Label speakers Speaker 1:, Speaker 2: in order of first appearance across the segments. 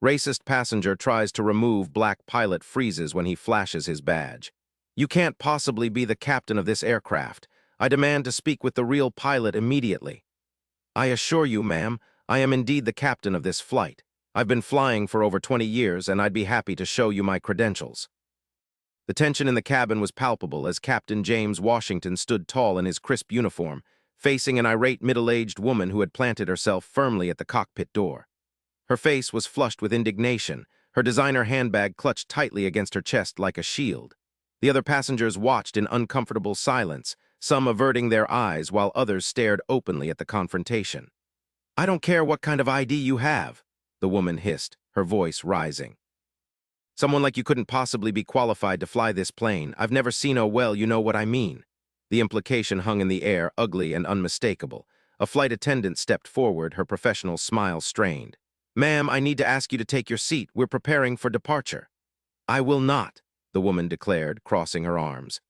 Speaker 1: Racist passenger tries to remove black pilot freezes when he flashes his badge. You can't possibly be the captain of this aircraft. I demand to speak with the real pilot immediately. I assure you, ma'am, I am indeed the captain of this flight. I've been flying for over 20 years, and I'd be happy to show you my credentials. The tension in the cabin was palpable as Captain James Washington stood tall in his crisp uniform, facing an irate middle-aged woman who had planted herself firmly at the cockpit door. Her face was flushed with indignation, her designer handbag clutched tightly against her chest like a shield. The other passengers watched in uncomfortable silence, some averting their eyes while others stared openly at the confrontation. "I don't care what kind of ID you have," the woman hissed, her voice rising. "Someone like you couldn't possibly be qualified to fly this plane. I've never seen oh well, you know what I mean." The implication hung in the air, ugly and unmistakable. A flight attendant stepped forward, her professional smile strained. "Ma'am, I need to ask you to take your seat. We're preparing for departure." "I will not," the woman declared, crossing her arms.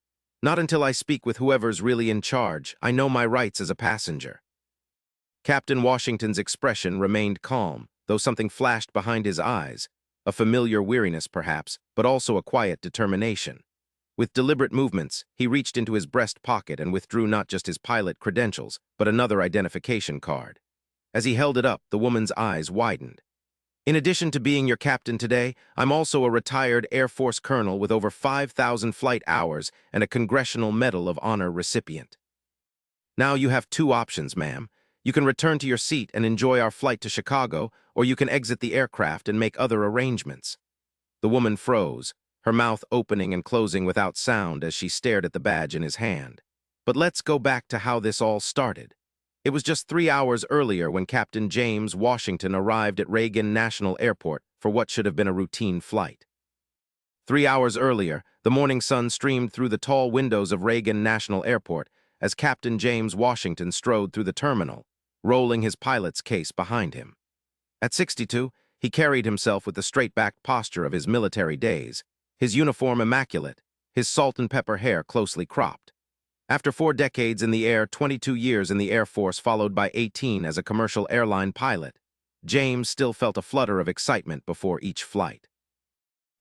Speaker 1: "Not until I speak with whoever's really in charge. I know my rights as a passenger." Captain Washington's expression remained calm, though something flashed behind his eyes. A familiar weariness, perhaps, but also a quiet determination. With deliberate movements, he reached into his breast pocket and withdrew not just his pilot credentials, but another identification card. As he held it up, the woman's eyes widened. "In addition to being your captain today, I'm also a retired Air Force colonel with over 5,000 flight hours and a Congressional Medal of Honor recipient. Now you have two options, ma'am. You can return to your seat and enjoy our flight to Chicago, or you can exit the aircraft and make other arrangements." The woman froze, her mouth opening and closing without sound as she stared at the badge in his hand. But let's go back to how this all started. It was just 3 hours earlier when Captain James Washington arrived at Reagan National Airport for what should have been a routine flight. 3 hours earlier, the morning sun streamed through the tall windows of Reagan National Airport as Captain James Washington strode through the terminal, rolling his pilot's case behind him. At 62, he carried himself with the straight-backed posture of his military days, his uniform immaculate, his salt-and-pepper hair closely cropped. After 4 decades in the air, 22 years in the Air Force followed by 18 as a commercial airline pilot, James still felt a flutter of excitement before each flight.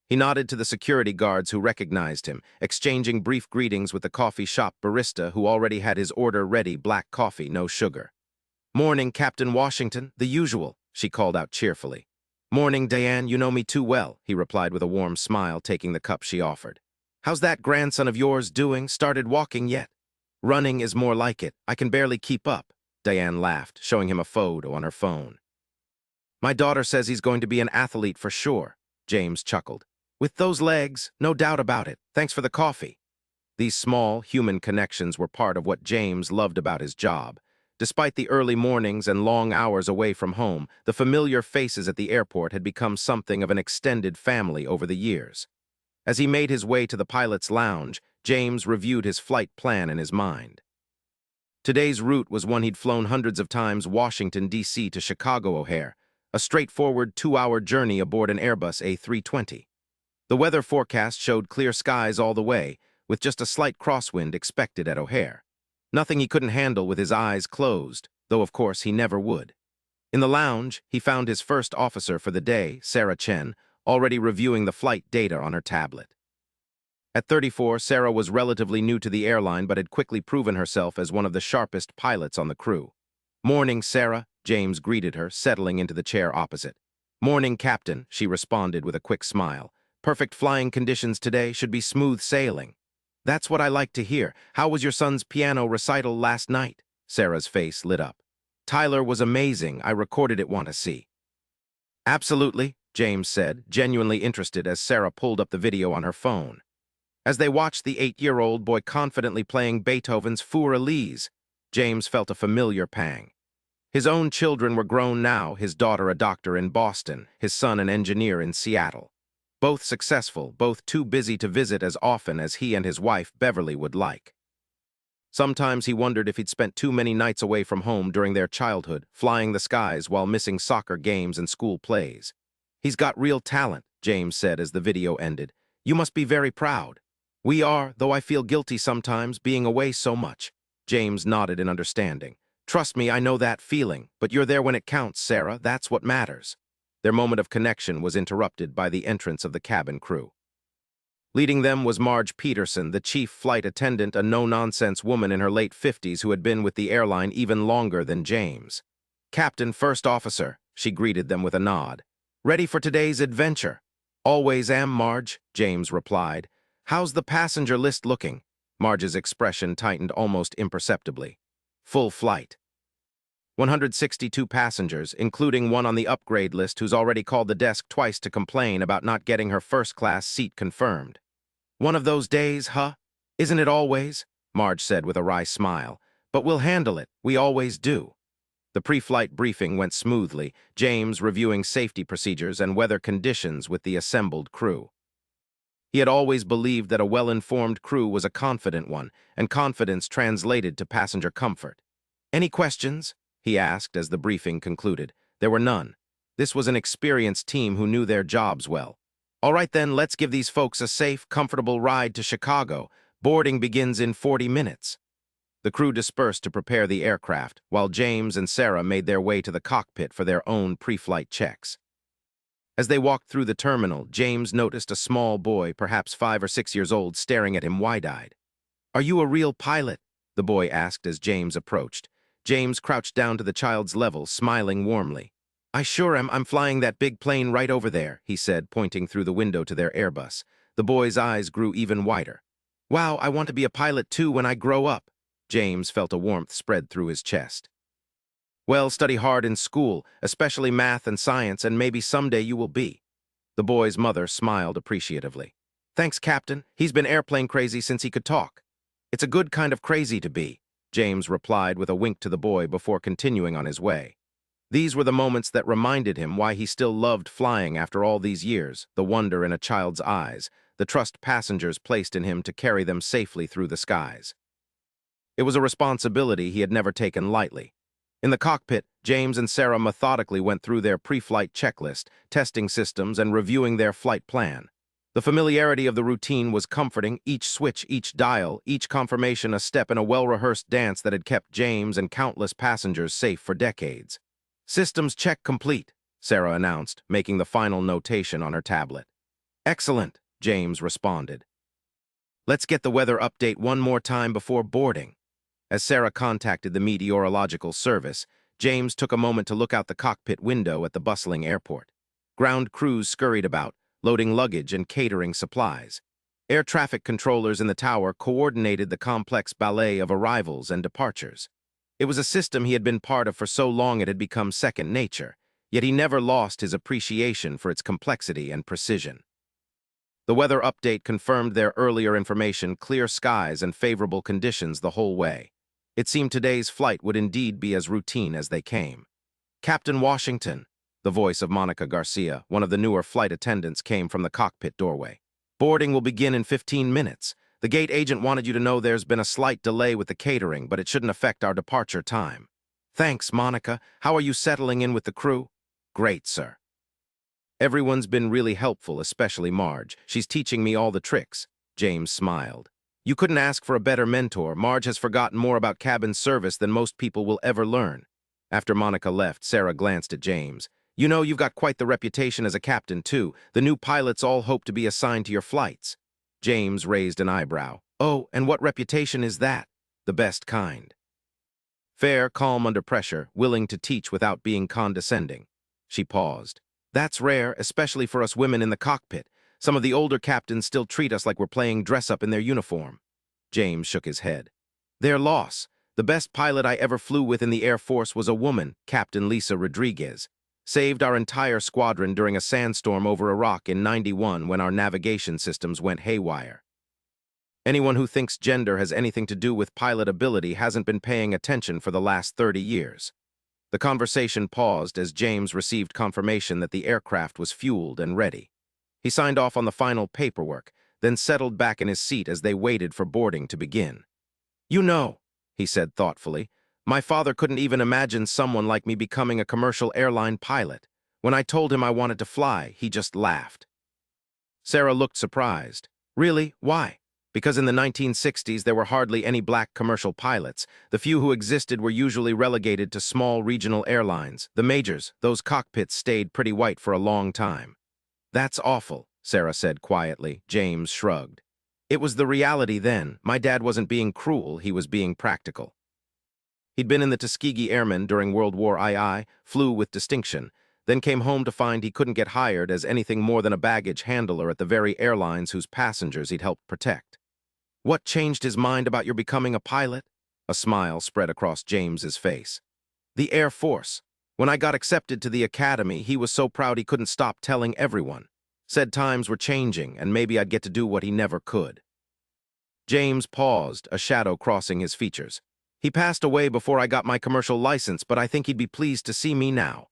Speaker 1: He nodded to the security guards who recognized him, exchanging brief greetings with the coffee shop barista who already had his order ready, black coffee, no sugar. "Morning, Captain Washington, the usual," she called out cheerfully. "Morning, Diane, you know me too well," he replied with a warm smile, taking the cup she offered. "How's that grandson of yours doing? Started walking yet?" "Running is more like it. I can barely keep up," Diane laughed, showing him a photo on her phone. "My daughter says he's going to be an athlete for sure," James chuckled. "With those legs, no doubt about it. Thanks for the coffee." These small, human connections were part of what James loved about his job. Despite the early mornings and long hours away from home, the familiar faces at the airport had become something of an extended family over the years. As he made his way to the pilot's lounge, James reviewed his flight plan in his mind. Today's route was one he'd flown hundreds of times: Washington, D.C. to Chicago O'Hare, a straightforward 2-hour journey aboard an Airbus A320. The weather forecast showed clear skies all the way, with just a slight crosswind expected at O'Hare. Nothing he couldn't handle with his eyes closed, though of course he never would. In the lounge, he found his first officer for the day, Sarah Chen, already reviewing the flight data on her tablet. At 34, Sarah was relatively new to the airline but had quickly proven herself as one of the sharpest pilots on the crew. "Morning, Sarah," James greeted her, settling into the chair opposite. "Morning, Captain," she responded with a quick smile. "Perfect flying conditions today, should be smooth sailing." "That's what I like to hear. How was your son's piano recital last night?" Sarah's face lit up. "Tyler was amazing. I recorded it. Want to see?" "Absolutely," James said, genuinely interested as Sarah pulled up the video on her phone. As they watched the 8-year-old boy confidently playing Beethoven's Für Elise, James felt a familiar pang. His own children were grown now, his daughter a doctor in Boston, his son an engineer in Seattle. Both successful, both too busy to visit as often as he and his wife Beverly would like. Sometimes he wondered if he'd spent too many nights away from home during their childhood, flying the skies while missing soccer games and school plays. "He's got real talent," James said as the video ended. "You must be very proud." "We are, though I feel guilty sometimes, being away so much." James nodded in understanding. "Trust me, I know that feeling, but you're there when it counts, Sarah. That's what matters." Their moment of connection was interrupted by the entrance of the cabin crew. Leading them was Marge Peterson, the chief flight attendant, a no-nonsense woman in her late 50s who had been with the airline even longer than James. "Captain, First Officer," she greeted them with a nod. "Ready for today's adventure?" "Always am, Marge," James replied. "How's the passenger list looking?" Marge's expression tightened almost imperceptibly. "Full flight. 162 passengers, including one on the upgrade list who's already called the desk twice to complain about not getting her first-class seat confirmed." "One of those days, huh? Isn't it always?" Marge said with a wry smile. "But we'll handle it. We always do." The pre-flight briefing went smoothly, James reviewing safety procedures and weather conditions with the assembled crew. He had always believed that a well-informed crew was a confident one, and confidence translated to passenger comfort. "Any questions?" he asked as the briefing concluded. There were none. This was an experienced team who knew their jobs well. "All right then, let's give these folks a safe, comfortable ride to Chicago. Boarding begins in 40 minutes. The crew dispersed to prepare the aircraft, while James and Sarah made their way to the cockpit for their own pre-flight checks. As they walked through the terminal, James noticed a small boy, perhaps 5 or 6 years old, staring at him wide-eyed. "Are you a real pilot?" the boy asked as James approached. James crouched down to the child's level, smiling warmly. "I sure am. I'm flying that big plane right over there," he said, pointing through the window to their Airbus. The boy's eyes grew even wider. "Wow, I want to be a pilot too when I grow up." James felt a warmth spread through his chest. "Well, study hard in school, especially math and science, and maybe someday you will be." The boy's mother smiled appreciatively. "Thanks, Captain. He's been airplane crazy since he could talk." "It's a good kind of crazy to be," James replied with a wink to the boy before continuing on his way. These were the moments that reminded him why he still loved flying after all these years, the wonder in a child's eyes, the trust passengers placed in him to carry them safely through the skies. It was a responsibility he had never taken lightly. In the cockpit, James and Sarah methodically went through their pre-flight checklist, testing systems and reviewing their flight plan. The familiarity of the routine was comforting, each switch, each dial, each confirmation a step in a well-rehearsed dance that had kept James and countless passengers safe for decades. "Systems check complete," Sarah announced, making the final notation on her tablet. "Excellent," James responded. "Let's get the weather update one more time before boarding." As Sarah contacted the meteorological service, James took a moment to look out the cockpit window at the bustling airport. Ground crews scurried about, loading luggage and catering supplies. Air traffic controllers in the tower coordinated the complex ballet of arrivals and departures. It was a system he had been part of for so long it had become second nature, yet he never lost his appreciation for its complexity and precision. The weather update confirmed their earlier information: clear skies and favorable conditions the whole way. It seemed today's flight would indeed be as routine as they came. "Captain Washington," the voice of Monica Garcia, one of the newer flight attendants, came from the cockpit doorway. "Boarding will begin in 15 minutes. The gate agent wanted you to know there's been a slight delay with the catering, but it shouldn't affect our departure time." "Thanks, Monica. How are you settling in with the crew?" "Great, sir. Everyone's been really helpful, especially Marge. She's teaching me all the tricks." James smiled. "You couldn't ask for a better mentor. Marge has forgotten more about cabin service than most people will ever learn." After Monica left, Sarah glanced at James. "You know, you've got quite the reputation as a captain, too. The new pilots all hope to be assigned to your flights." James raised an eyebrow. "Oh, and what reputation is that?" "The best kind. Fair, calm under pressure, willing to teach without being condescending." She paused. "That's rare, especially for us women in the cockpit. Some of the older captains still treat us like we're playing dress-up in their uniform." James shook his head. "Their loss. The best pilot I ever flew with in the Air Force was a woman, Captain Lisa Rodriguez. Saved our entire squadron during a sandstorm over Iraq in '91 when our navigation systems went haywire. Anyone who thinks gender has anything to do with pilot ability hasn't been paying attention for the last 30 years. The conversation paused as James received confirmation that the aircraft was fueled and ready. He signed off on the final paperwork, then settled back in his seat as they waited for boarding to begin. "You know," he said thoughtfully, "my father couldn't even imagine someone like me becoming a commercial airline pilot. When I told him I wanted to fly, he just laughed." Sarah looked surprised. "Really? Why?" Because in the 1960s there were hardly any black commercial pilots, the few who existed were usually relegated to small regional airlines. The majors, those cockpits stayed pretty white for a long time. "That's awful," Sarah said quietly. James shrugged. "It was the reality then. My dad wasn't being cruel, he was being practical." He'd been in the Tuskegee Airmen during World War II, flew with distinction, then came home to find he couldn't get hired as anything more than a baggage handler at the very airlines whose passengers he'd helped protect. "What changed his mind about your becoming a pilot?" A smile spread across James's face. "The Air Force. When I got accepted to the academy, he was so proud he couldn't stop telling everyone. Said times were changing, and maybe I'd get to do what he never could." James paused, a shadow crossing his features. "He passed away before I got my commercial license, but I think he'd be pleased to see me now."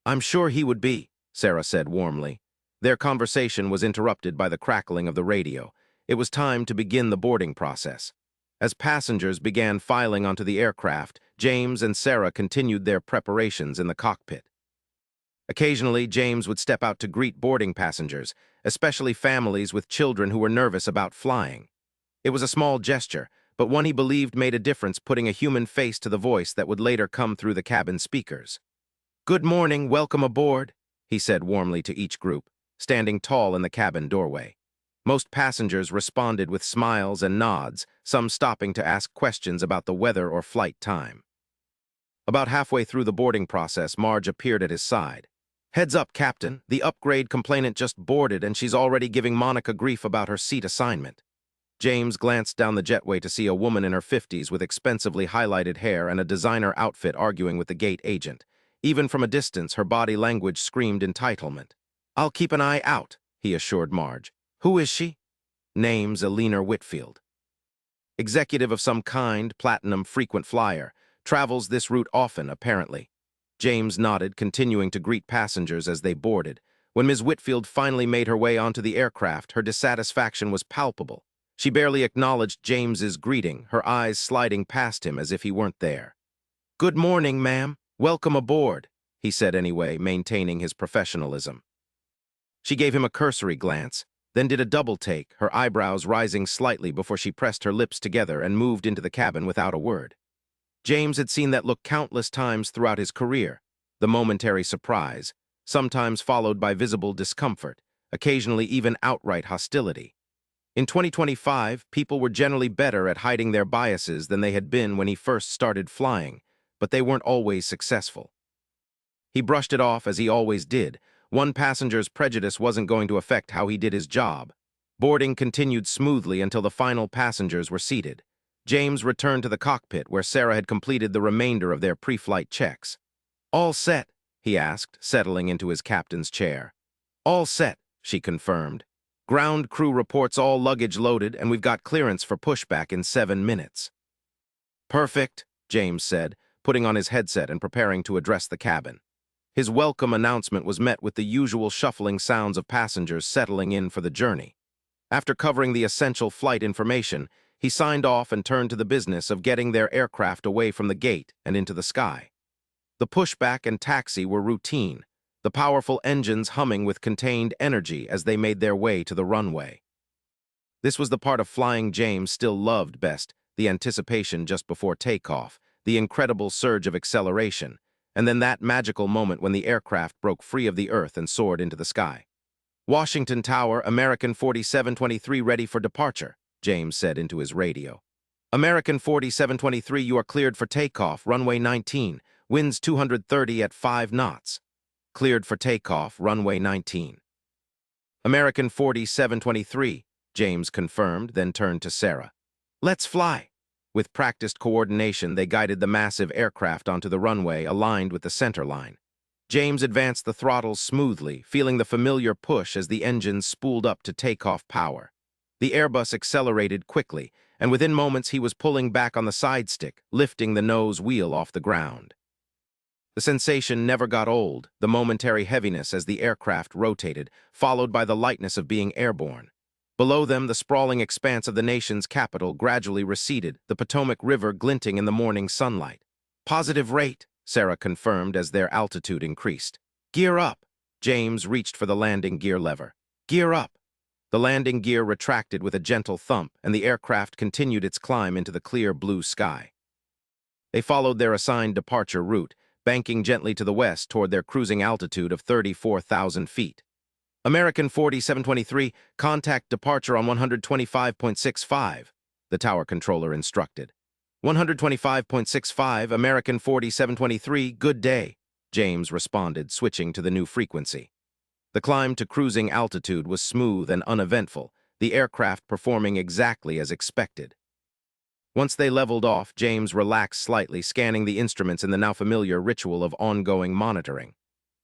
Speaker 1: "I'm sure he would be," Sarah said warmly. Their conversation was interrupted by the crackling of the radio. It was time to begin the boarding process. As passengers began filing onto the aircraft, James and Sarah continued their preparations in the cockpit. Occasionally, James would step out to greet boarding passengers, especially families with children who were nervous about flying. It was a small gesture, but one he believed made a difference, putting a human face to the voice that would later come through the cabin speakers. "Good morning, welcome aboard," he said warmly to each group, standing tall in the cabin doorway. Most passengers responded with smiles and nods, some stopping to ask questions about the weather or flight time. About halfway through the boarding process, Marge appeared at his side. "Heads up, Captain. The upgrade complainant just boarded and she's already giving Monica grief about her seat assignment." James glanced down the jetway to see a woman in her 50s with expensively highlighted hair and a designer outfit arguing with the gate agent. Even from a distance, her body language screamed entitlement. "I'll keep an eye out," he assured Marge. "Who is she?" "Name's Elena Whitfield. Executive of some kind, platinum frequent flyer. Travels this route often, apparently." James nodded, continuing to greet passengers as they boarded. When Ms. Whitfield finally made her way onto the aircraft, her dissatisfaction was palpable. She barely acknowledged James's greeting, her eyes sliding past him as if he weren't there. "Good morning, ma'am. Welcome aboard," he said anyway, maintaining his professionalism. She gave him a cursory glance, then did a double take, her eyebrows rising slightly before she pressed her lips together and moved into the cabin without a word. James had seen that look countless times throughout his career, the momentary surprise, sometimes followed by visible discomfort, occasionally even outright hostility. In 2025, people were generally better at hiding their biases than they had been when he first started flying, but they weren't always successful. He brushed it off as he always did. One passenger's prejudice wasn't going to affect how he did his job. Boarding continued smoothly until the final passengers were seated. James returned to the cockpit where Sarah had completed the remainder of their pre-flight checks. "All set?" he asked, settling into his captain's chair. "All set," she confirmed. "Ground crew reports all luggage loaded, and we've got clearance for pushback in 7 minutes." "Perfect," James said, putting on his headset and preparing to address the cabin. His welcome announcement was met with the usual shuffling sounds of passengers settling in for the journey. After covering the essential flight information, he signed off and turned to the business of getting their aircraft away from the gate and into the sky. The pushback and taxi were routine, the powerful engines humming with contained energy as they made their way to the runway. This was the part of flying James still loved best, the anticipation just before takeoff, the incredible surge of acceleration, and then that magical moment when the aircraft broke free of the earth and soared into the sky. "Washington Tower, American 4723 ready for departure," James said into his radio. "American 4723, you are cleared for takeoff, runway 19, winds 230 at 5 knots. Cleared for takeoff, runway 19. "American 4723, James confirmed, then turned to Sarah. "Let's fly." With practiced coordination, they guided the massive aircraft onto the runway, aligned with the center line. James advanced the throttles smoothly, feeling the familiar push as the engines spooled up to takeoff power. The Airbus accelerated quickly, and within moments he was pulling back on the side stick, lifting the nose wheel off the ground. The sensation never got old, the momentary heaviness as the aircraft rotated, followed by the lightness of being airborne. Below them, the sprawling expanse of the nation's capital gradually receded, the Potomac River glinting in the morning sunlight. "Positive rate," Sarah confirmed as their altitude increased. "Gear up." James reached for the landing gear lever. "Gear up." The landing gear retracted with a gentle thump, and the aircraft continued its climb into the clear blue sky. They followed their assigned departure route, banking gently to the west toward their cruising altitude of 34,000 feet. American 4723, contact departure on 125.65, the tower controller instructed. 125.65, American 4723, good day, James responded, switching to the new frequency. The climb to cruising altitude was smooth and uneventful, the aircraft performing exactly as expected. Once they leveled off, James relaxed slightly, scanning the instruments in the now familiar ritual of ongoing monitoring.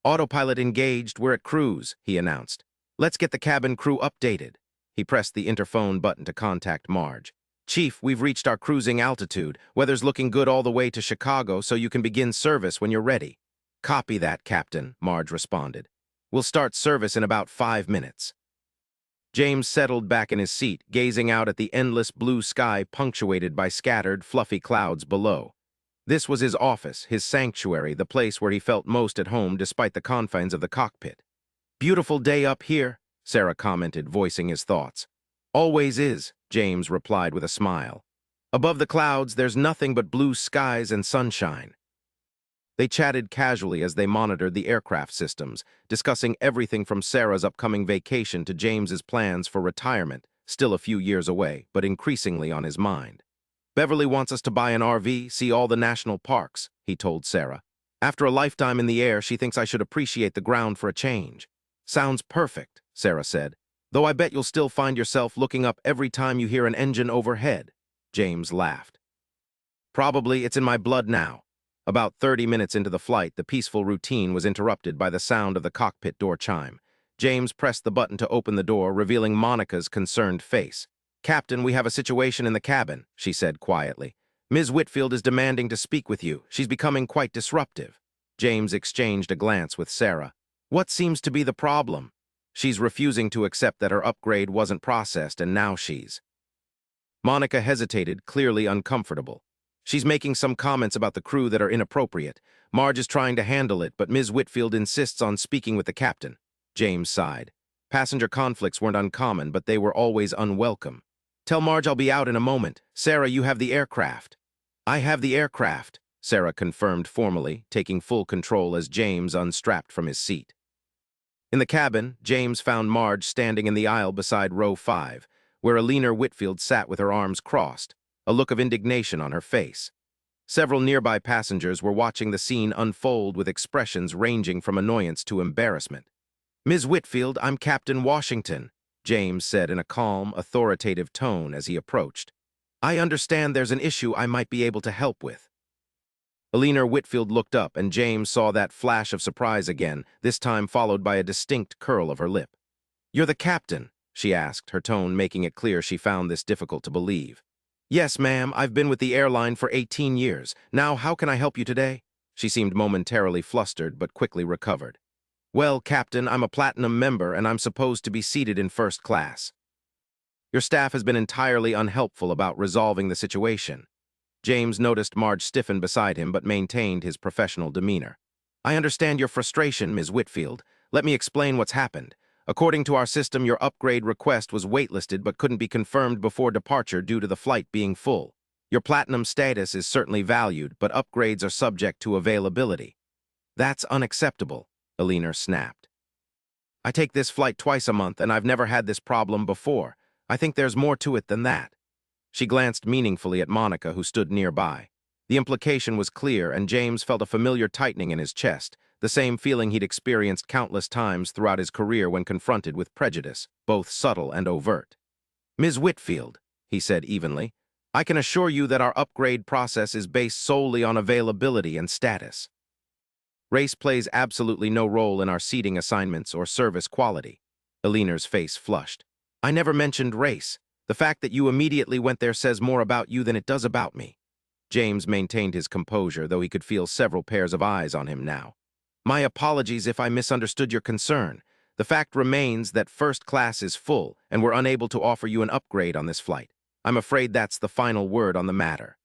Speaker 1: Autopilot engaged, we're at cruise, he announced. Let's get the cabin crew updated. He pressed the interphone button to contact Marge. Chief, we've reached our cruising altitude. Weather's looking good all the way to Chicago, so you can begin service when you're ready. Copy that, Captain, Marge responded. We'll start service in about 5 minutes. James settled back in his seat, gazing out at the endless blue sky punctuated by scattered, fluffy clouds below. This was his office, his sanctuary, the place where he felt most at home despite the confines of the cockpit. Beautiful day up here, Sarah commented, voicing his thoughts. Always is, James replied with a smile. Above the clouds, there's nothing but blue skies and sunshine. They chatted casually as they monitored the aircraft systems, discussing everything from Sarah's upcoming vacation to James's plans for retirement, still a few years away, but increasingly on his mind. Beverly wants us to buy an RV, see all the national parks, he told Sarah. After a lifetime in the air, she thinks I should appreciate the ground for a change. Sounds perfect, Sarah said, though I bet you'll still find yourself looking up every time you hear an engine overhead. James laughed. Probably it's in my blood now. About 30 minutes into the flight, the peaceful routine was interrupted by the sound of the cockpit door chime. James pressed the button to open the door, revealing Monica's concerned face. Captain, we have a situation in the cabin, she said quietly. Ms. Whitfield is demanding to speak with you. She's becoming quite disruptive. James exchanged a glance with Sarah. What seems to be the problem? She's refusing to accept that her upgrade wasn't processed, and now she's... Monica hesitated, clearly uncomfortable. She's making some comments about the crew that are inappropriate. Marge is trying to handle it, but Ms. Whitfield insists on speaking with the captain. James sighed. Passenger conflicts weren't uncommon, but they were always unwelcome. Tell Marge I'll be out in a moment. Sarah, you have the aircraft. I have the aircraft, Sarah confirmed formally, taking full control as James unstrapped from his seat. In the cabin, James found Marge standing in the aisle beside row 5, where Alina Whitfield sat with her arms crossed, a look of indignation on her face. Several nearby passengers were watching the scene unfold with expressions ranging from annoyance to embarrassment. Ms. Whitfield, I'm Captain Washington, James said in a calm, authoritative tone as he approached. I understand there's an issue I might be able to help with. Alina Whitfield looked up, and James saw that flash of surprise again, this time followed by a distinct curl of her lip. You're the captain, she asked, her tone making it clear she found this difficult to believe. Yes, ma'am, I've been with the airline for 18 years. Now, how can I help you today? She seemed momentarily flustered, but quickly recovered. Well, Captain, I'm a platinum member, and I'm supposed to be seated in first class. Your staff has been entirely unhelpful about resolving the situation. James noticed Marge stiffen beside him, but maintained his professional demeanor. I understand your frustration, Ms. Whitfield. Let me explain what's happened. According to our system, your upgrade request was waitlisted but couldn't be confirmed before departure due to the flight being full. Your platinum status is certainly valued, but upgrades are subject to availability. That's unacceptable, Alina snapped. I take this flight twice a month, and I've never had this problem before. I think there's more to it than that. She glanced meaningfully at Monica, who stood nearby. The implication was clear, and James felt a familiar tightening in his chest, the same feeling he'd experienced countless times throughout his career when confronted with prejudice, both subtle and overt. Ms. Whitfield, he said evenly, I can assure you that our upgrade process is based solely on availability and status. Race plays absolutely no role in our seating assignments or service quality. Alina's face flushed. I never mentioned race. The fact that you immediately went there says more about you than it does about me. James maintained his composure, though he could feel several pairs of eyes on him now. My apologies if I misunderstood your concern. The fact remains that first class is full, and we're unable to offer you an upgrade on this flight. I'm afraid that's the final word on the matter.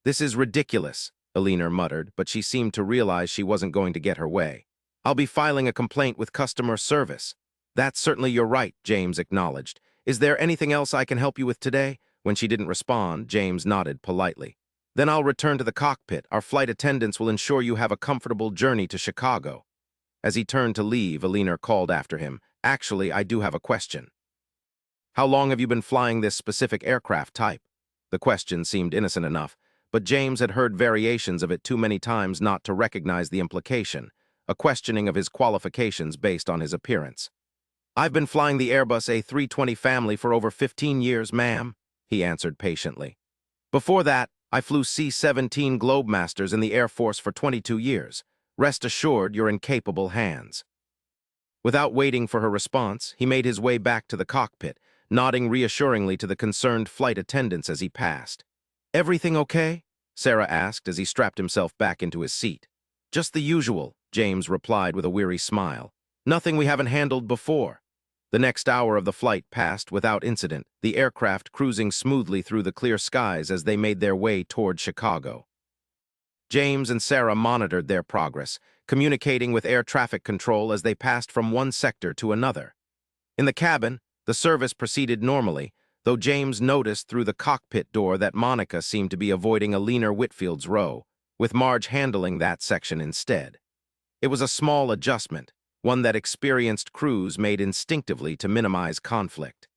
Speaker 1: This is ridiculous, Alina muttered, but she seemed to realize she wasn't going to get her way. I'll be filing a complaint with customer service. That's certainly you're right, James acknowledged. Is there anything else I can help you with today? When she didn't respond, James nodded politely. Then I'll return to the cockpit. Our flight attendants will ensure you have a comfortable journey to Chicago. As he turned to leave, Alina called after him. Actually, I do have a question. How long have you been flying this specific aircraft type? The question seemed innocent enough, but James had heard variations of it too many times not to recognize the implication, a questioning of his qualifications based on his appearance. I've been flying the Airbus A320 family for over 15 years, ma'am, he answered patiently. Before that, I flew C-17 Globemasters in the Air Force for 22 years. Rest assured, you're in capable hands. Without waiting for her response, he made his way back to the cockpit, nodding reassuringly to the concerned flight attendants as he passed. Everything okay? Sarah asked as he strapped himself back into his seat. Just the usual, James replied with a weary smile. Nothing we haven't handled before. The next hour of the flight passed without incident, the aircraft cruising smoothly through the clear skies as they made their way toward Chicago. James and Sarah monitored their progress, communicating with air traffic control as they passed from one sector to another. In the cabin, the service proceeded normally, though James noticed through the cockpit door that Monica seemed to be avoiding Alina Whitfield's row, with Marge handling that section instead. It was a small adjustment, one that experienced crews made instinctively to minimize conflict.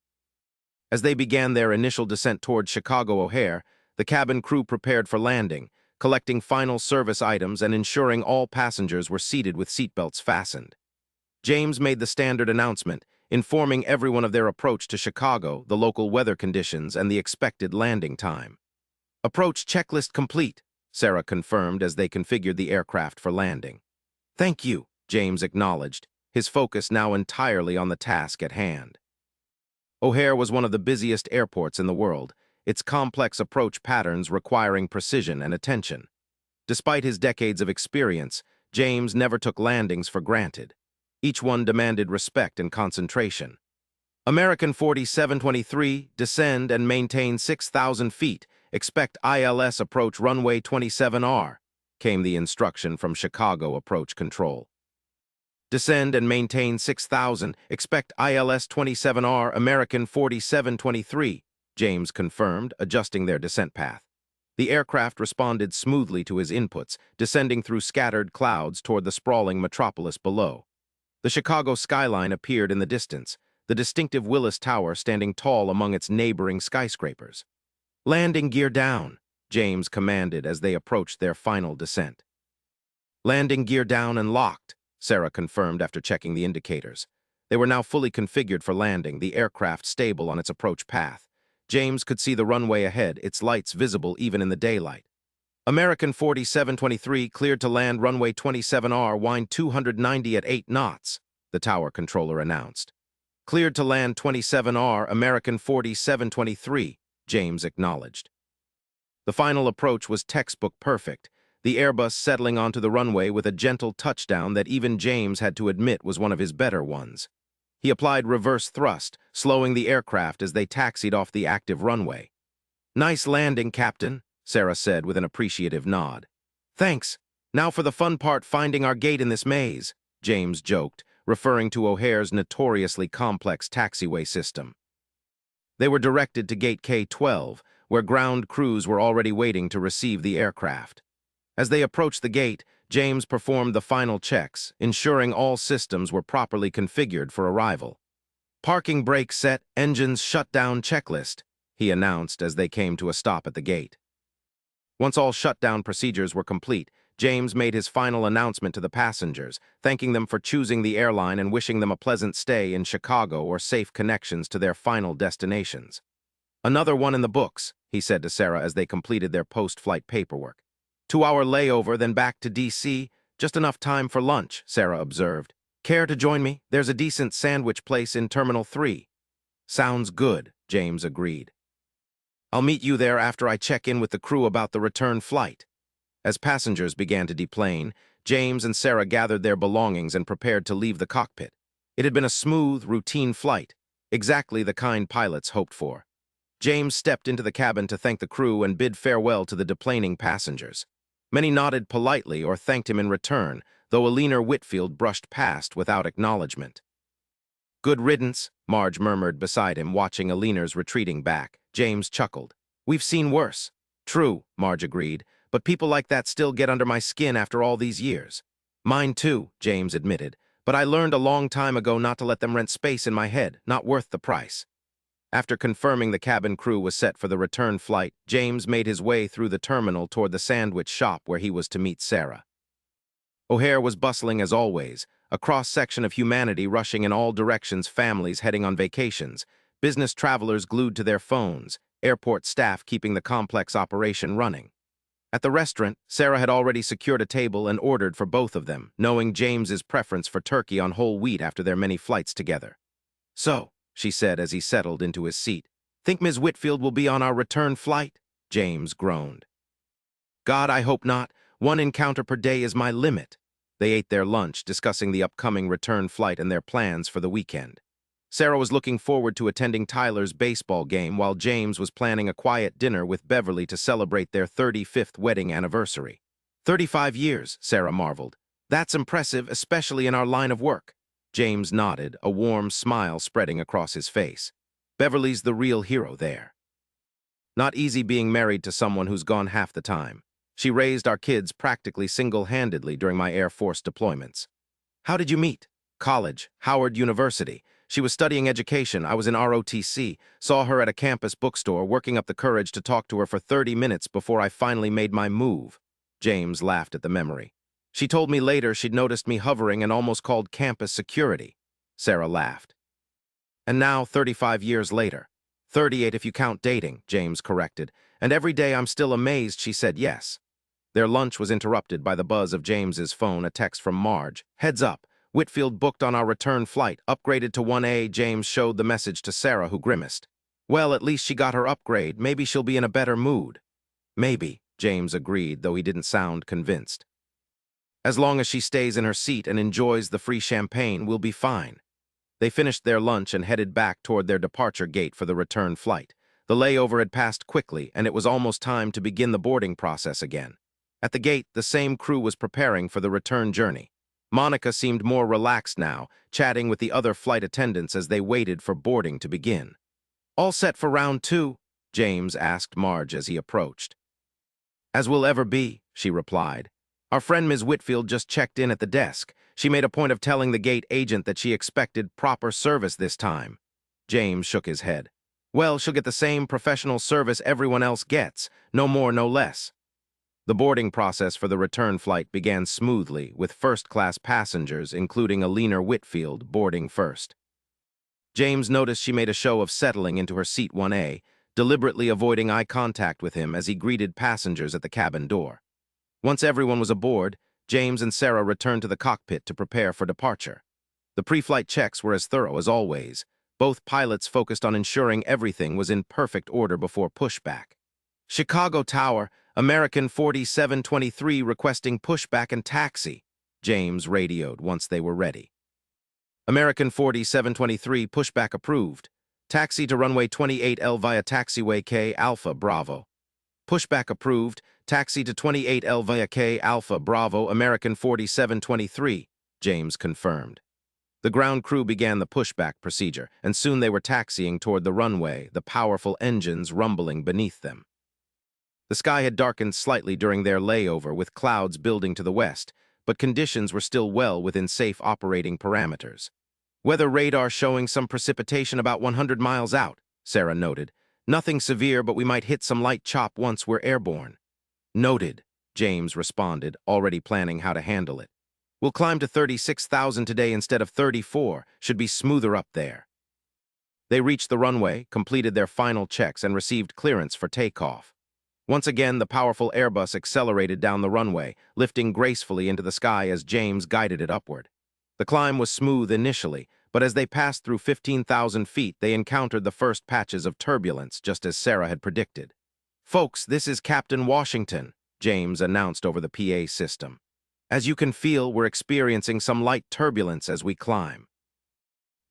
Speaker 1: As they began their initial descent toward Chicago O'Hare, the cabin crew prepared for landing, collecting final service items and ensuring all passengers were seated with seatbelts fastened. James made the standard announcement, informing everyone of their approach to Chicago, the local weather conditions, and the expected landing time. Approach checklist complete, Sarah confirmed as they configured the aircraft for landing. Thank you, James acknowledged, his focus now entirely on the task at hand. O'Hare was one of the busiest airports in the world, its complex approach patterns requiring precision and attention. Despite his decades of experience, James never took landings for granted. Each one demanded respect and concentration. American 4723, descend and maintain 6,000 feet. Expect ILS approach runway 27R, came the instruction from Chicago Approach Control. Descend and maintain 6,000. Expect ILS 27R, American 4723, James confirmed, adjusting their descent path. The aircraft responded smoothly to his inputs, descending through scattered clouds toward the sprawling metropolis below. The Chicago skyline appeared in the distance, the distinctive Willis Tower standing tall among its neighboring skyscrapers. Landing gear down, James commanded as they approached their final descent. Landing gear down and locked, Sarah confirmed after checking the indicators. They were now fully configured for landing, the aircraft stable on its approach path. James could see the runway ahead, its lights visible even in the daylight. American 4723 cleared to land runway 27R, wind 290 at 8 knots, the tower controller announced. Cleared to land 27R, American 4723, James acknowledged. The final approach was textbook perfect, the Airbus settling onto the runway with a gentle touchdown that even James had to admit was one of his better ones. He applied reverse thrust, slowing the aircraft as they taxied off the active runway. Nice landing, Captain, Sarah said with an appreciative nod. Thanks. Now for the fun part, finding our gate in this maze, James joked, referring to O'Hare's notoriously complex taxiway system. They were directed to Gate K-12, where ground crews were already waiting to receive the aircraft. As they approached the gate, James performed the final checks, ensuring all systems were properly configured for arrival. Parking brake set, engines shut down checklist, he announced as they came to a stop at the gate. Once all shutdown procedures were complete, James made his final announcement to the passengers, thanking them for choosing the airline and wishing them a pleasant stay in Chicago or safe connections to their final destinations. Another one in the books, he said to Sarah as they completed their post-flight paperwork. 2-hour layover, then back to D.C., just enough time for lunch, Sarah observed. Care to join me? There's a decent sandwich place in Terminal 3. Sounds good, James agreed. I'll meet you there after I check in with the crew about the return flight. As passengers began to deplane, James and Sarah gathered their belongings and prepared to leave the cockpit. It had been a smooth, routine flight, exactly the kind pilots hoped for. James stepped into the cabin to thank the crew and bid farewell to the deplaning passengers. Many nodded politely or thanked him in return, though Alina Whitfield brushed past without acknowledgement. Good riddance, Marge murmured beside him, watching Alina's retreating back. James chuckled. We've seen worse. True, Marge agreed, but people like that still get under my skin after all these years. Mine too, James admitted, but I learned a long time ago not to let them rent space in my head, not worth the price. After confirming the cabin crew was set for the return flight, James made his way through the terminal toward the sandwich shop where he was to meet Sarah. O'Hare was bustling as always, a cross-section of humanity rushing in all directions, families heading on vacations, business travelers glued to their phones, airport staff keeping the complex operation running. At the restaurant, Sarah had already secured a table and ordered for both of them, knowing James's preference for turkey on whole wheat after their many flights together. So, she said as he settled into his seat, think Ms. Whitfield will be on our return flight? James groaned. God, I hope not. One encounter per day is my limit. They ate their lunch, discussing the upcoming return flight and their plans for the weekend. Sarah was looking forward to attending Tyler's baseball game, while James was planning a quiet dinner with Beverly to celebrate their 35th wedding anniversary. 35 years, Sarah marveled. That's impressive, especially in our line of work. James nodded, a warm smile spreading across his face. Beverly's the real hero there. Not easy being married to someone who's gone half the time. She raised our kids practically single-handedly during my Air Force deployments. How did you meet? College, Howard University. She was studying education. I was in ROTC, saw her at a campus bookstore, working up the courage to talk to her for 30 minutes before I finally made my move. James laughed at the memory. She told me later she'd noticed me hovering and almost called campus security. Sarah laughed. And now, 35 years later. 38 if you count dating, James corrected. And every day I'm still amazed she said yes. Their lunch was interrupted by the buzz of James's phone, a text from Marge. Heads up. Whitfield booked on our return flight, upgraded to 1A. James showed the message to Sarah, who grimaced. Well, at least she got her upgrade. Maybe she'll be in a better mood. Maybe, James agreed, though he didn't sound convinced. As long as she stays in her seat and enjoys the free champagne, we'll be fine. They finished their lunch and headed back toward their departure gate for the return flight. The layover had passed quickly, and it was almost time to begin the boarding process again. At the gate, the same crew was preparing for the return journey. Monica seemed more relaxed now, chatting with the other flight attendants as they waited for boarding to begin. All set for round 2? James asked Marge as he approached. As we'll ever be, she replied. Our friend Ms. Whitfield just checked in at the desk. She made a point of telling the gate agent that she expected proper service this time. James shook his head. Well, she'll get the same professional service everyone else gets, no more, no less. The boarding process for the return flight began smoothly, with first-class passengers, including Alina Whitfield, boarding first. James noticed she made a show of settling into her seat 1A, deliberately avoiding eye contact with him as he greeted passengers at the cabin door. Once everyone was aboard, James and Sarah returned to the cockpit to prepare for departure. The pre-flight checks were as thorough as always. Both pilots focused on ensuring everything was in perfect order before pushback. Chicago Tower, American 4723 requesting pushback and taxi, James radioed once they were ready. American 4723, pushback approved. Taxi to runway 28L via taxiway K Alpha Bravo. Pushback approved. Taxi to 28L via K Alpha Bravo, American 4723, James confirmed. The ground crew began the pushback procedure, and soon they were taxiing toward the runway, the powerful engines rumbling beneath them. The sky had darkened slightly during their layover, with clouds building to the west, but conditions were still well within safe operating parameters. Weather radar showing some precipitation about 100 miles out, Sarah noted. Nothing severe, but we might hit some light chop once we're airborne. Noted, James responded, already planning how to handle it. We'll climb to 36,000 today instead of 34, should be smoother up there. They reached the runway, completed their final checks, and received clearance for takeoff. Once again, the powerful Airbus accelerated down the runway, lifting gracefully into the sky as James guided it upward. The climb was smooth initially, but as they passed through 15,000 feet, they encountered the first patches of turbulence, just as Sarah had predicted. Folks, this is Captain Washington, James announced over the PA system. As you can feel, we're experiencing some light turbulence as we climb.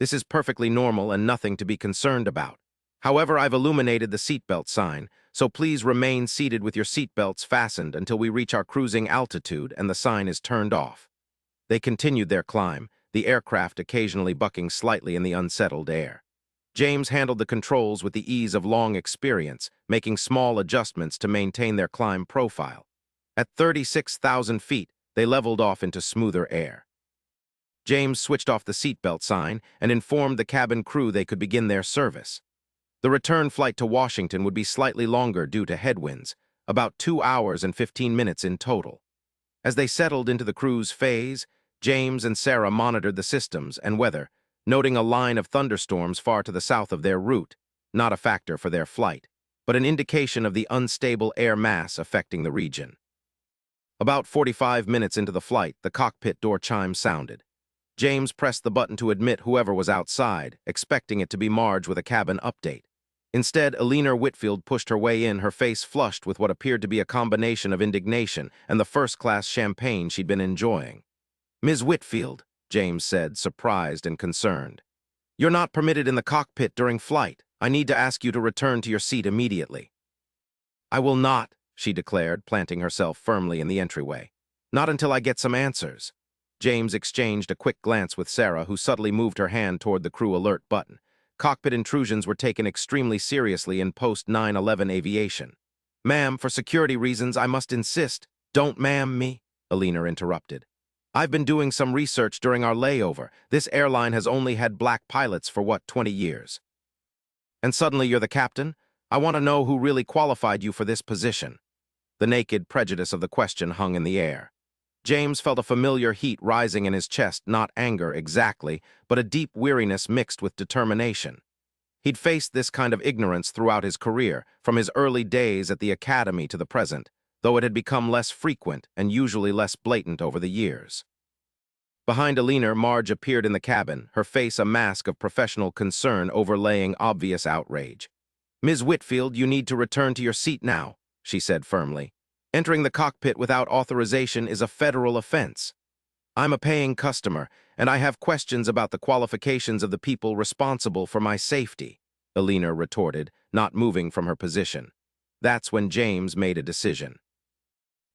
Speaker 1: This is perfectly normal and nothing to be concerned about. However, I've illuminated the seatbelt sign, so please remain seated with your seatbelts fastened until we reach our cruising altitude and the sign is turned off. They continued their climb, the aircraft occasionally bucking slightly in the unsettled air. James handled the controls with the ease of long experience, making small adjustments to maintain their climb profile. At 36,000 feet, they leveled off into smoother air. James switched off the seatbelt sign and informed the cabin crew they could begin their service. The return flight to Washington would be slightly longer due to headwinds, about 2 hours and 15 minutes in total. As they settled into the cruise phase, James and Sarah monitored the systems and weather, noting a line of thunderstorms far to the south of their route, not a factor for their flight, but an indication of the unstable air mass affecting the region. About 45 minutes into the flight, the cockpit door chime sounded. James pressed the button to admit whoever was outside, expecting it to be Marge with a cabin update. Instead, Eleanor Whitfield pushed her way in, her face flushed with what appeared to be a combination of indignation and the first-class champagne she'd been enjoying. "Ms. Whitfield," James said, surprised and concerned. "You're not permitted in the cockpit during flight. I need to ask you to return to your seat immediately." "I will not," she declared, planting herself firmly in the entryway. "Not until I get some answers." James exchanged a quick glance with Sarah, who subtly moved her hand toward the crew alert button. Cockpit intrusions were taken extremely seriously in post-9/11 aviation. "Ma'am, for security reasons, I must insist." "Don't ma'am me," Eleanor interrupted. "I've been doing some research during our layover. This airline has only had black pilots for, 20 years? And suddenly you're the captain? I want to know who really qualified you for this position." The naked prejudice of the question hung in the air. James felt a familiar heat rising in his chest, not anger exactly, but a deep weariness mixed with determination. He'd faced this kind of ignorance throughout his career, from his early days at the academy to the present, though it had become less frequent and usually less blatant over the years. Behind Eleanor, Marge appeared in the cabin, her face a mask of professional concern overlaying obvious outrage. "Ms. Whitfield, you need to return to your seat now," she said firmly. "Entering the cockpit without authorization is a federal offense. I'm a paying customer, and I have questions about the qualifications of the people responsible for my safety," Eleanor retorted, not moving from her position. That's when James made a decision.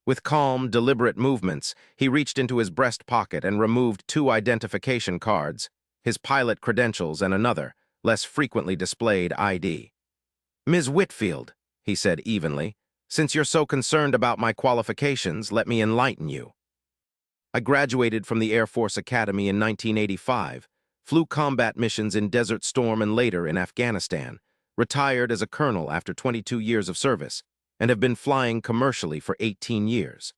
Speaker 1: With calm, deliberate movements, he reached into his breast pocket and removed 2 identification cards, his pilot credentials and another, less frequently displayed ID. "Ms. Whitfield," he said evenly, "since you're so concerned about my qualifications, let me enlighten you. I graduated from the Air Force Academy in 1985, flew combat missions in Desert Storm and later in Afghanistan, retired as a colonel after 22 years of service, and have been flying commercially for 18 years.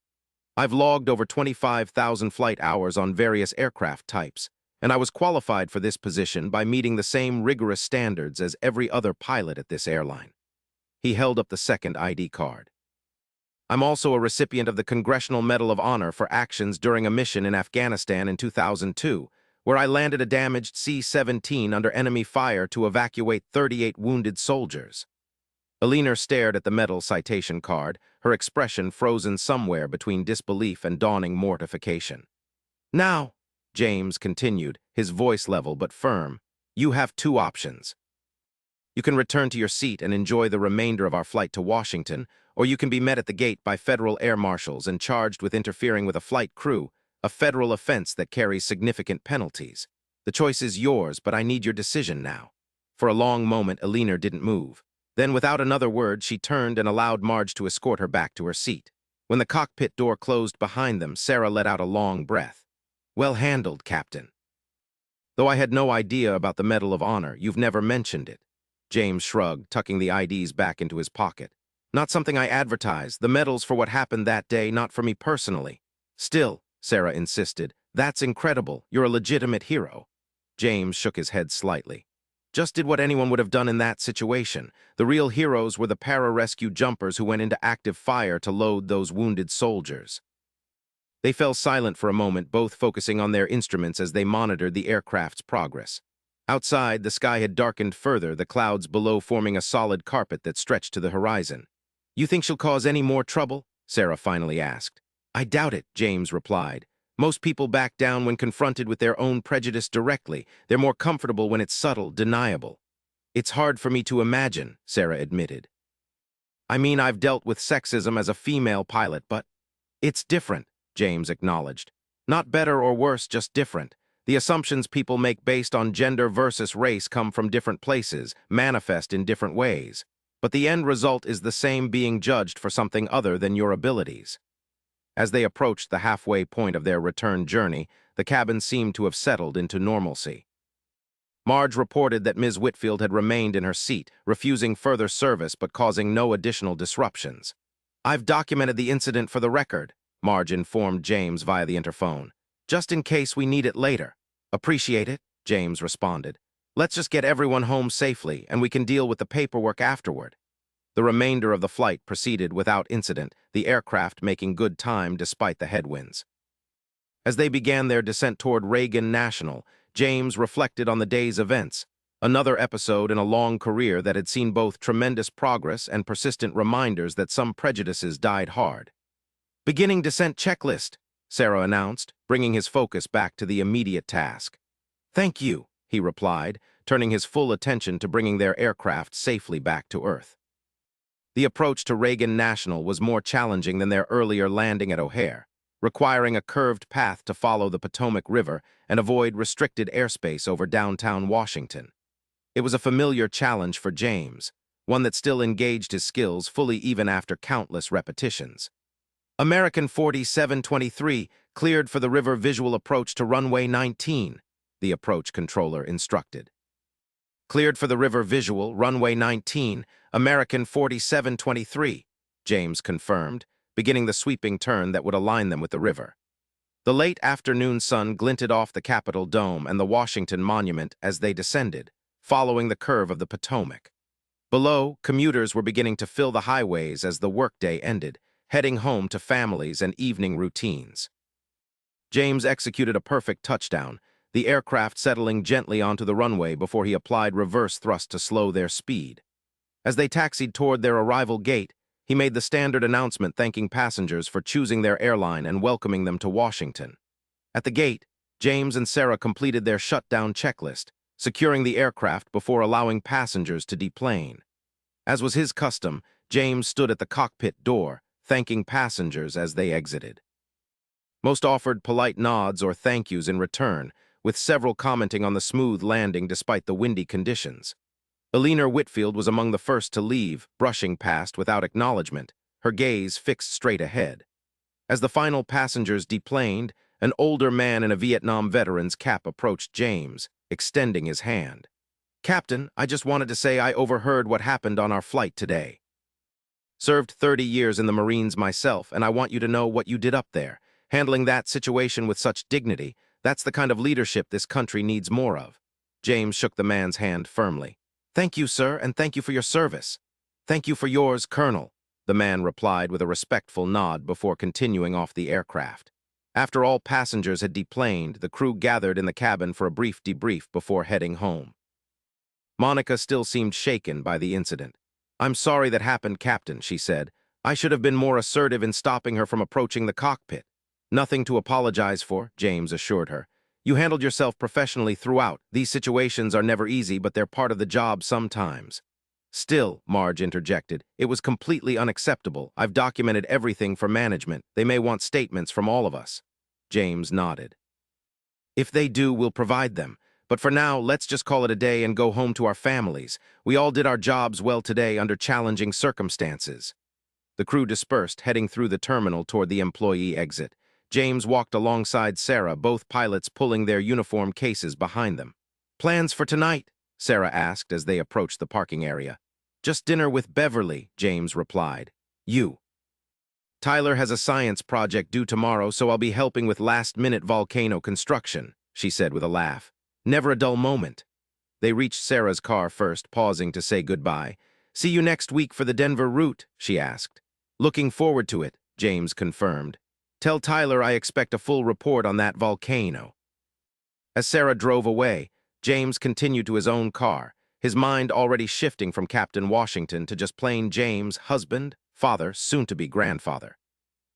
Speaker 1: I've logged over 25,000 flight hours on various aircraft types, and I was qualified for this position by meeting the same rigorous standards as every other pilot at this airline." He held up the second ID card. "I'm also a recipient of the Congressional Medal of Honor for actions during a mission in Afghanistan in 2002, where I landed a damaged C-17 under enemy fire to evacuate 38 wounded soldiers." Eleanor stared at the medal citation card, her expression frozen somewhere between disbelief and dawning mortification. "Now," James continued, his voice level but firm, "you have 2 options. You can return to your seat and enjoy the remainder of our flight to Washington, or you can be met at the gate by federal air marshals and charged with interfering with a flight crew, a federal offense that carries significant penalties. The choice is yours, but I need your decision now." For a long moment, Eleanor didn't move. Then, without another word, she turned and allowed Marge to escort her back to her seat. When the cockpit door closed behind them, Sarah let out a long breath. "Well handled, Captain. Though I had no idea about the Medal of Honor, you've never mentioned it." James shrugged, tucking the IDs back into his pocket. "Not something I advertise. The medal's for what happened that day, not for me personally." "Still," Sarah insisted, "that's incredible. You're a legitimate hero." James shook his head slightly. "Just did what anyone would have done in that situation. The real heroes were the pararescue jumpers who went into active fire to load those wounded soldiers." They fell silent for a moment, both focusing on their instruments as they monitored the aircraft's progress. Outside, the sky had darkened further, the clouds below forming a solid carpet that stretched to the horizon. "You think she'll cause any more trouble?" Sarah finally asked. "I doubt it," James replied. "Most people back down when confronted with their own prejudice directly. They're more comfortable when it's subtle, deniable." "It's hard for me to imagine," Sarah admitted. "I mean, I've dealt with sexism as a female pilot, but—" "It's different," James acknowledged. "Not better or worse, just different. The assumptions people make based on gender versus race come from different places, manifest in different ways. But the end result is the same, being judged for something other than your abilities. As they approached the halfway point of their return journey, the cabin seemed to have settled into normalcy. Marge reported that Ms. Whitfield had remained in her seat, refusing further service but causing no additional disruptions. "I've documented the incident for the record," Marge informed James via the interphone, "just in case we need it later." "Appreciate it," James responded. "Let's just get everyone home safely, and we can deal with the paperwork afterward." The remainder of the flight proceeded without incident, the aircraft making good time despite the headwinds. As they began their descent toward Reagan National, James reflected on the day's events, another episode in a long career that had seen both tremendous progress and persistent reminders that some prejudices died hard. "Beginning descent checklist," Sarah announced, bringing his focus back to the immediate task. "Thank you," he replied, turning his full attention to bringing their aircraft safely back to Earth. The approach to Reagan National was more challenging than their earlier landing at O'Hare, requiring a curved path to follow the Potomac River and avoid restricted airspace over downtown Washington. It was a familiar challenge for James, one that still engaged his skills fully even after countless repetitions. "American 4723, cleared for the river visual approach to runway 19, the approach controller instructed. "Cleared for the river visual, runway 19, American 4723, James confirmed, beginning the sweeping turn that would align them with the river. The late afternoon sun glinted off the Capitol Dome and the Washington Monument as they descended, following the curve of the Potomac. Below, commuters were beginning to fill the highways as the workday ended, heading home to families and evening routines. James executed a perfect touchdown, the aircraft settling gently onto the runway before he applied reverse thrust to slow their speed. As they taxied toward their arrival gate, he made the standard announcement thanking passengers for choosing their airline and welcoming them to Washington. At the gate, James and Sarah completed their shutdown checklist, securing the aircraft before allowing passengers to deplane. As was his custom, James stood at the cockpit door, thanking passengers as they exited. Most offered polite nods or thank yous in return, with several commenting on the smooth landing despite the windy conditions. Eleanor Whitfield was among the first to leave, brushing past without acknowledgement, her gaze fixed straight ahead. As the final passengers deplaned, an older man in a Vietnam veteran's cap approached James, extending his hand. "Captain, I just wanted to say I overheard what happened on our flight today. Served 30 years in the Marines myself, and I want you to know what you did up there, handling that situation with such dignity. That's the kind of leadership this country needs more of." James shook the man's hand firmly. "Thank you, sir, and thank you for your service." "Thank you for yours, Colonel," the man replied with a respectful nod before continuing off the aircraft. After all passengers had deplaned, the crew gathered in the cabin for a brief debrief before heading home. Monica still seemed shaken by the incident. "I'm sorry that happened, Captain," she said. "I should have been more assertive in stopping her from approaching the cockpit." "Nothing to apologize for," James assured her. "You handled yourself professionally throughout. These situations are never easy, but they're part of the job sometimes." "Still," Marge interjected, "it was completely unacceptable. I've documented everything for management. They may want statements from all of us." James nodded. "If they do, we'll provide them. But for now, let's just call it a day and go home to our families. We all did our jobs well today under challenging circumstances." The crew dispersed, heading through the terminal toward the employee exit. James walked alongside Sarah, both pilots pulling their uniform cases behind them. "Plans for tonight?" Sarah asked as they approached the parking area. "Just dinner with Beverly," James replied. "You?" "Tyler has a science project due tomorrow, so I'll be helping with last-minute volcano construction," she said with a laugh. "Never a dull moment." They reached Sarah's car first, pausing to say goodbye. "See you next week for the Denver route," she asked. "Looking forward to it," James confirmed. "Tell Tyler I expect a full report on that volcano." As Sarah drove away, James continued to his own car, his mind already shifting from Captain Washington to just plain James, husband, father, soon-to-be grandfather.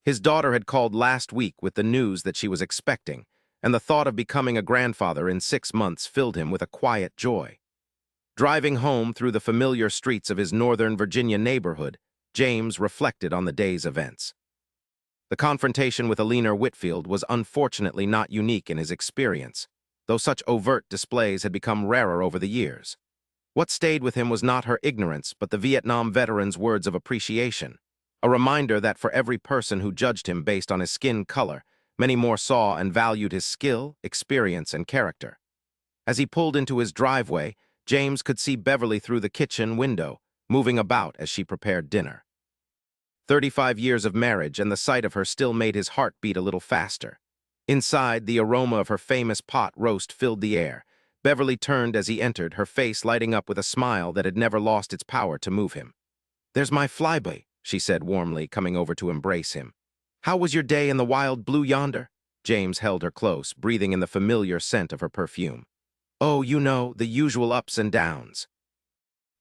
Speaker 1: His daughter had called last week with the news that she was expecting, and the thought of becoming a grandfather in 6 months filled him with a quiet joy. Driving home through the familiar streets of his Northern Virginia neighborhood, James reflected on the day's events. The confrontation with Eleanor Whitfield was unfortunately not unique in his experience. though such overt displays had become rarer over the years. What stayed with him was not her ignorance, but the Vietnam veteran's words of appreciation, a reminder that for every person who judged him based on his skin color, many more saw and valued his skill, experience, and character. As he pulled into his driveway, James could see Beverly through the kitchen window, moving about as she prepared dinner. 35 years of marriage, and the sight of her still made his heart beat a little faster. Inside, the aroma of her famous pot roast filled the air. Beverly turned as he entered, her face lighting up with a smile that had never lost its power to move him. "There's my flyboy," she said warmly, coming over to embrace him. "How was your day in the wild blue yonder?" James held her close, breathing in the familiar scent of her perfume. "Oh, you know, the usual ups and downs."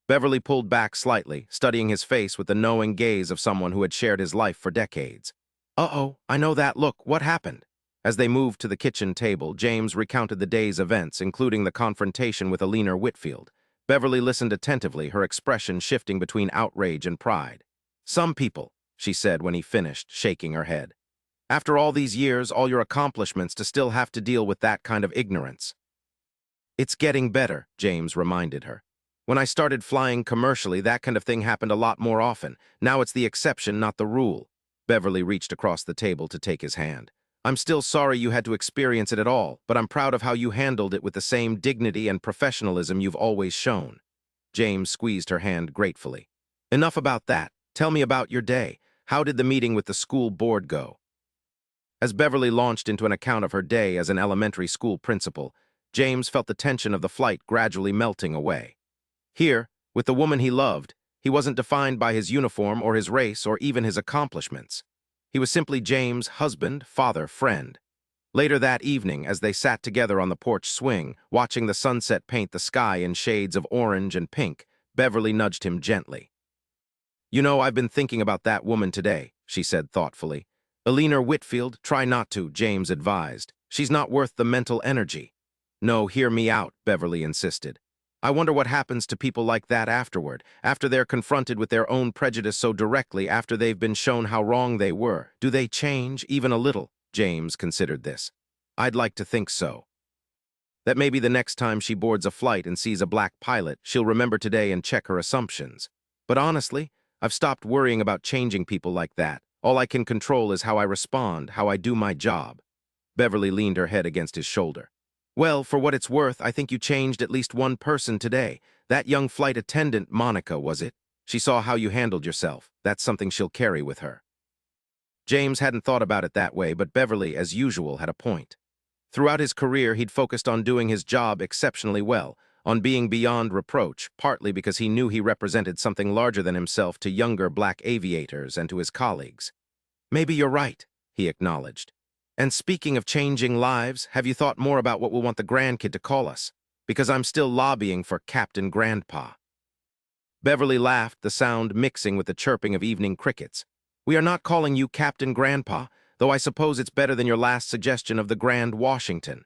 Speaker 1: Beverly pulled back slightly, studying his face with the knowing gaze of someone who had shared his life for decades. "Uh-oh, I know that look. What happened?" As they moved to the kitchen table, James recounted the day's events, including the confrontation with Alina Whitfield. Beverly listened attentively, her expression shifting between outrage and pride. "Some people," she said when he finished, shaking her head. "After all these years, all your accomplishments, to still have to deal with that kind of ignorance." "It's getting better," James reminded her. "When I started flying commercially, that kind of thing happened a lot more often. Now it's the exception, not the rule." Beverly reached across the table to take his hand. "I'm still sorry you had to experience it at all, but I'm proud of how you handled it with the same dignity and professionalism you've always shown." James squeezed her hand gratefully. "Enough about that. Tell me about your day. How did the meeting with the school board go?" As Beverly launched into an account of her day as an elementary school principal, James felt the tension of the flight gradually melting away. Here, with the woman he loved, he wasn't defined by his uniform or his race or even his accomplishments. He was simply James' husband, father, friend. Later that evening, as they sat together on the porch swing, watching the sunset paint the sky in shades of orange and pink, Beverly nudged him gently. "You know, I've been thinking about that woman today," she said thoughtfully. "Alina Whitfield, try not to," James advised. "She's not worth the mental energy." "No, hear me out," Beverly insisted. "I wonder what happens to people like that afterward, after they're confronted with their own prejudice so directly, after they've been shown how wrong they were. Do they change, even a little?" James considered this. "I'd like to think so. That maybe the next time she boards a flight and sees a black pilot, she'll remember today and check her assumptions. But honestly, I've stopped worrying about changing people like that. All I can control is how I respond, how I do my job." Beverly leaned her head against his shoulder. "Well, for what it's worth, I think you changed at least one person today. That young flight attendant, Monica, was it? She saw how you handled yourself. That's something she'll carry with her." James hadn't thought about it that way, but Beverly, as usual, had a point. Throughout his career, he'd focused on doing his job exceptionally well, on being beyond reproach, partly because he knew he represented something larger than himself to younger black aviators and to his colleagues. "Maybe you're right," he acknowledged. "And speaking of changing lives, have you thought more about what we'll want the grandkid to call us? Because I'm still lobbying for Captain Grandpa." Beverly laughed, the sound mixing with the chirping of evening crickets. "We are not calling you Captain Grandpa, though I suppose it's better than your last suggestion of the Grand Washington."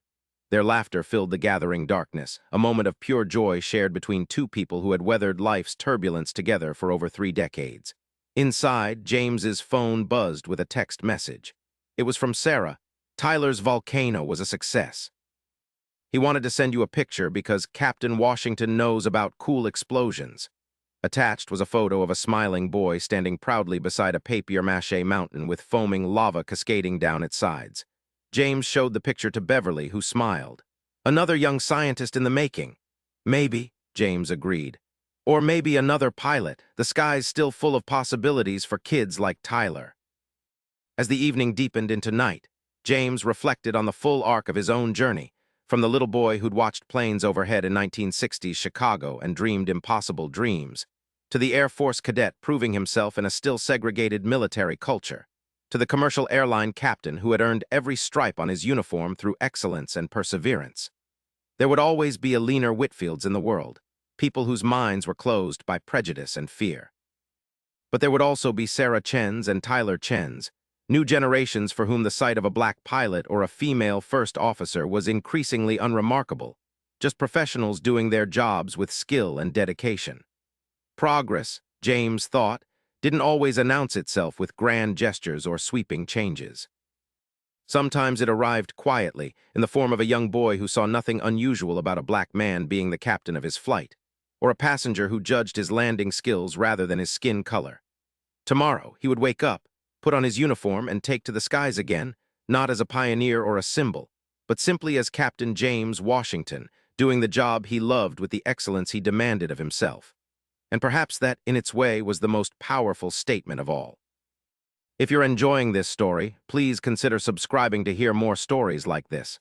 Speaker 1: Their laughter filled the gathering darkness, a moment of pure joy shared between two people who had weathered life's turbulence together for over 3 decades. Inside, James's phone buzzed with a text message. It was from Sarah. "Tyler's volcano was a success. He wanted to send you a picture because Captain Washington knows about cool explosions." Attached was a photo of a smiling boy standing proudly beside a papier-mâché mountain with foaming lava cascading down its sides. James showed the picture to Beverly, who smiled. "Another young scientist in the making." "Maybe," James agreed. "Or maybe another pilot. The sky's still full of possibilities for kids like Tyler." As the evening deepened into night, James reflected on the full arc of his own journey, from the little boy who'd watched planes overhead in 1960s Chicago and dreamed impossible dreams, to the Air Force cadet proving himself in a still segregated military culture, to the commercial airline captain who had earned every stripe on his uniform through excellence and perseverance. There would always be Alina Whitfields in the world, people whose minds were closed by prejudice and fear. But there would also be Sarah Chens and Tyler Chens, new generations for whom the sight of a black pilot or a female first officer was increasingly unremarkable, just professionals doing their jobs with skill and dedication. Progress, James thought, didn't always announce itself with grand gestures or sweeping changes. Sometimes it arrived quietly, in the form of a young boy who saw nothing unusual about a black man being the captain of his flight, or a passenger who judged his landing skills rather than his skin color. Tomorrow, he would wake up, put on his uniform, and take to the skies again, not as a pioneer or a symbol, but simply as Captain James Washington, doing the job he loved with the excellence he demanded of himself. And perhaps that, in its way, was the most powerful statement of all. If you're enjoying this story, please consider subscribing to hear more stories like this.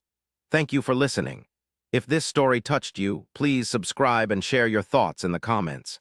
Speaker 1: Thank you for listening. If this story touched you, please subscribe and share your thoughts in the comments.